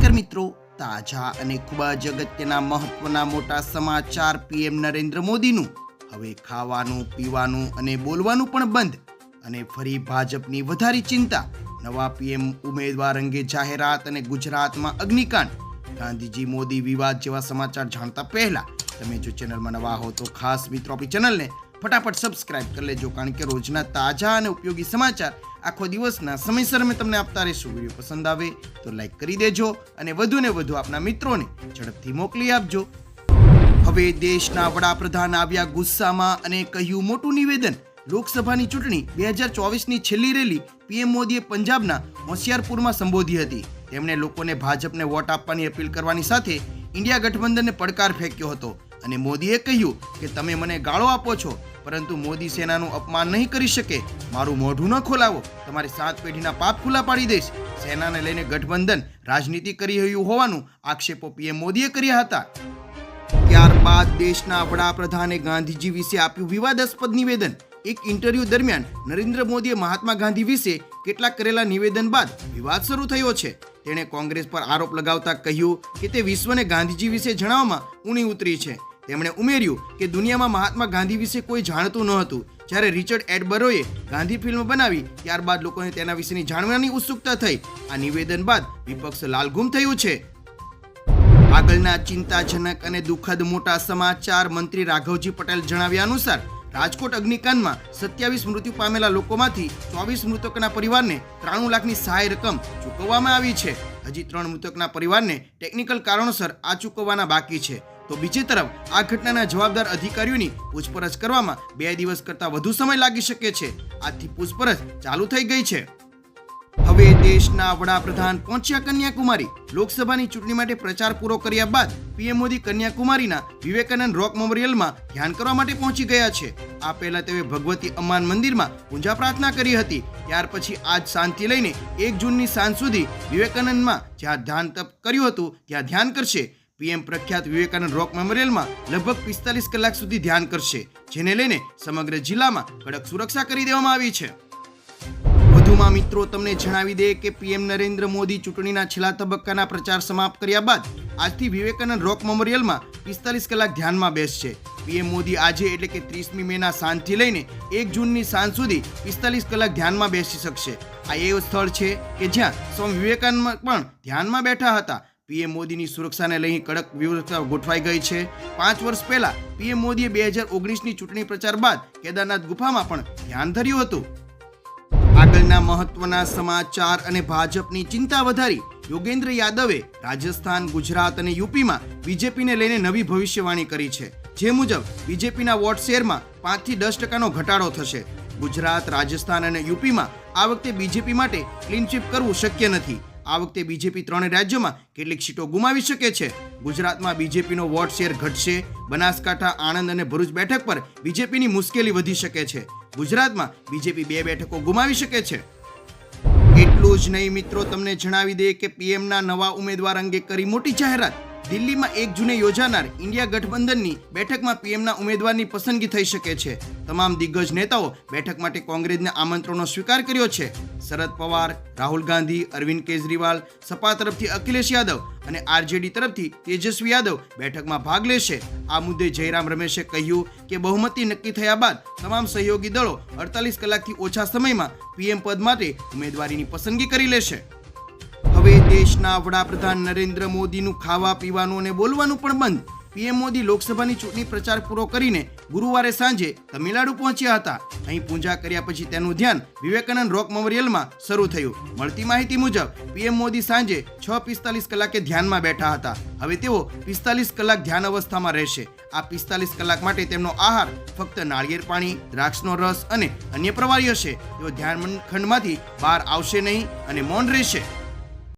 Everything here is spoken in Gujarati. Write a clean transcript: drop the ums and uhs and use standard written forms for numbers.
નમસ્કાર મિત્રો, તાજા અને ખૂબ જ અગત્યના મહત્વના મોટા સમાચાર પીએમ નરેન્દ્ર મોદીનું હવે ખાવાનું પીવાનું અને બોલવાનું પણ બંધ અને ફરી ભાજપની વધારી ચિંતા. નવા પીએમ ઉમેદવાર અંગે જાહેરાત અને ગુજરાતમાં અગ્નિકાંડ. ગાંધીજી મોદી વિવાદ જેવા સમાચાર જાણતા પહેલા તમે જો ચેનલમાં નવા હો તો ખાસ મિત્રો આપણી ચેનલને ફટાફટ સબસ્ક્રાઇબ કરી લેજો, કારણ કે રોજના તાજા અને ઉપયોગી સમાચાર આખો દિવસના સમયસર અમે તમને આપતા રહીશું. વિડીયો પસંદ આવે તો લાઈક કરી દેજો અને વધુને વધુ આપના મિત્રોને ઝડપથી મોકલી આપજો. હવે દેશના વડાપ્રધાન આવ્યા ગુસ્સામાં અને કહ્યું મોટું નિવેદન. લોકસભાની ચૂંટણી 2024ની છેલ્લી રેલી પીએમ મોદીએ પંજાબના હોશિયારપુરમાં સંબોધી હતી. તેમણે લોકોને ભાજપને વોટ આપવાની અપીલ કરવાની સાથે ઇન્ડિયા ગઠબંધનને પડકાર ફેંક્યો હતો અને મોદીએ કહ્યું કે તમે મને ગાળો આપો છો, પરંતુ મોદી સેનાનું અપમાન નહીં કરી શકે. મારું મોઢું ન ખોલાવો, તમારી 7 પેઢીના પાપ ખુલ્લા પાડી દઈશ. સેનાને લઈને ગઠબંધન રાજનીતિ કરી રહ્યું હોવાનું આક્ષેપો પીએમ મોદીએ કર્યા હતા. ત્યારબાદ દેશના વડાપ્રધાને ગાંધીજી વિશે આપ્યું વિવાદાસ્પદ નિવેદન. એક ઇન્ટરવ્યુ દરમિયાન નરેન્દ્ર મોદીએ મહાત્મા ગાંધી વિશે કેટલાક કરેલા નિવેદન બાદ વિવાદ શરૂ થયો છે. તેણે કોંગ્રેસ પર આરોપ લગાવતા કહ્યું કે તે વિશ્વને ગાંધીજી વિશે જણાવવામાં ઊણી ઉતરી છે. તેમણે ઉમેર્યું કે દુનિયામાં મહાત્મા ગાંધી વિશે કોઈ જાણતું ન હતું. જ્યારે રિચર્ડ એટબરોએ ગાંધી ફિલ્મ બનાવી ત્યારબાદ લોકોને તેના વિશેની જાણવાની ઉત્સુકતા થઈ. આ નિવેદન બાદ વિપક્ષ લાલઘુમ થયું છે. આગળના ચિંતાજનક અને દુઃખદ મોટા સમાચાર. મંત્રી રાઘવજી પટેલ જણાવ્યા અનુસાર રાજકોટ અગ્નિકાંડમાં 27 મૃત્યુ પામેલા લોકોમાંથી 24 મૃતકોના પરિવારને 93 લાખની સહાય રકમ ચૂકવવામાં આવી છે. હજી 3 મૃતકના પરિવારને ટેકનિકલ કારણોસર આ ચૂકવવાના બાકી છે. તો બીજી તરફ આ ઘટનાના જવાબદાર અધિકારીઓની પૂછપરછ કરવામાં 2 દિવસ કરતાં વધુ સમય લાગી શકે છે. આજથી પૂછપરછ ચાલુ થઈ ગઈ છે. હવે દેશના વડાપ્રધાન પહોંચ્યા કન્યાકુમારી. લોકસભાની ચૂંટણી માટે પ્રચાર પૂરો કર્યા બાદ પીએમ મોદી કન્યાકુમારીના વિવેકાનંદ રોક મેમોરિયલમાં ધ્યાન કરવા માટે પહોંચી ગયા છે. આ પહેલા તેઓએ ભગવતી અમ્માન મંદિરમાં પૂજા પ્રાર્થના કરી હતી. ત્યાર પછી આજ સાંજથી લઈને 1 જૂનની સાંજ સુધી વિવેકાનંદમાં જ્યાં ધ્યાન તપ કર્યું હતું ત્યાં ધ્યાન કરશે. પીએમ પ્રખ્યાત વિવેકાનંદ રોક મેમોરિયલમાં લગભગ 45 કલાક સુધી ધ્યાન કરશે, જેને લઈને સમગ્ર જિલ્લામાં કડક સુરક્ષા કરી દેવામાં આવી છે. વધુમાં મિત્રો તમને જણાવી દે કે પીએમ નરેન્દ્ર મોદી ચૂંટણીના છેલ્લા તબક્કાના પ્રચાર સમાપ્ત કર્યા બાદ આજથી વિવેકાનંદ રોક મેમોરિયલમાં 45 કલાક ધ્યાનમાં બેસશે. પીએમ મોદી આજે એટલે કે 30મી મેના સાંજથી લઈને 1 જૂનની સાંજ સુધી 45 કલાક ધ્યાનમાં બેસી શકશે. આ એવું સ્થળ છે કે જ્યાં સ્વામી વિવેકાનંદ પણ ધ્યાનમાં બેઠા હતા. પીએમ મોદીની સુરક્ષાને લઈને કડક વ્યવસ્થા ગોઠવાઈ ગઈ છે. 5 વર્ષ પહેલા પીએમ મોદીએ 2019ની ચૂંટણી પ્રચાર બાદ કેદારનાથ ગુફામાં પણ ધ્યાન ધર્યું હતું. આગળના મહત્વના સમાચાર અને ભાજપની ચિંતા વધારી. યોગેન્દ્ર યાદવે રાજસ્થાન, ગુજરાત અને યુપીમાં બીજેપીને લઈને નવી ભવિષ્યવાણી કરી છે. જે મુજબ બીજેપીના વોટ શેરમાં 5 થી 10% ઘટાડો થશે. ગુજરાત, રાજસ્થાન અને યુપીમાં આ વખતે બીજેપી માટે ક્લીન સ્વીપ કરવું શક્ય નથી. આ વખતે બીજેપી 3 રાજ્યોમાં કેટલીક સીટો ગુમાવી શકે છે. ગુજરાતમાં બીજેપીનો વોટ શેર ઘટશે. બનાસકાંઠા, આણંદ અને ભરૂચ બેઠક પર બીજેપીની મુશ્કેલી વધી શકે છે. ગુજરાતમાં બીજેપી 2 બેઠકો ગુમાવી શકે છે. એટલું જ નહીં મિત્રો, તમને જણાવી દે કે પીએમના નવા ઉમેદવાર અંગે કરી મોટી જાહેરાત. દિલ્હીમાં 1 જૂને યોજાનાર ઇન્ડિયા ગઠબંધનની બેઠકમાં પીએમના ઉમેદવારની પસંદગી થઈ શકે છે. તમામ દિગ્ગજ નેતાઓ બેઠક માટે કોંગ્રેસના આમંત્રણનો સ્વીકાર કર્યો છે. શરદ પવાર, રાહુલ ગાંધી, અરવિંદ કેજરીવાલ, સપા તરફથી અખિલેશ યાદવ અને આરજેડી તરફથી તેજસ્વી યાદવ બેઠકમાં ભાગ લેશે. આ મુદ્દે જયરામ રમેશે કહ્યું કે બહુમતી નક્કી થયા બાદ તમામ સહયોગી દળો 48 કલાકથી ઓછા સમયમાં પીએમ પદ માટે ઉમેદવારીની પસંદગી કરી લેશે. હવે દેશના વડાપ્રધાન નરેન્દ્ર મોદીનું ખાવા પીવાનું અને બોલવાનું પણ બંધ. પીએમ મોદી લોકસભાની ચૂંટણી પ્રચાર પૂરો કરીને ગુરુવારે સાંજે તમિલનાડુ પહોંચ્યા હતા. અહીં પૂજા કર્યા પછી તેનું ધ્યાન વિવેકાનંદ રોક મેમોરિયલમાં શરૂ થયું. મળતી માહિતી મુજબ પીએમ મોદી સાંજે 6:45 કલાકે ધ્યાનમાં બેઠા હતા. હવે તેઓ 45 કલાક ધ્યાન અવસ્થામાં રહેશે. આ 45 કલાક માટે તેમનો આહાર ફક્ત નાળિયેર પાણી, દ્રાક્ષનો રસ અને અન્ય પ્રવાહી હશે. તેઓ ધ્યાન ખંડમાંથી બહાર આવશે નહીં અને મૌન રહેશે.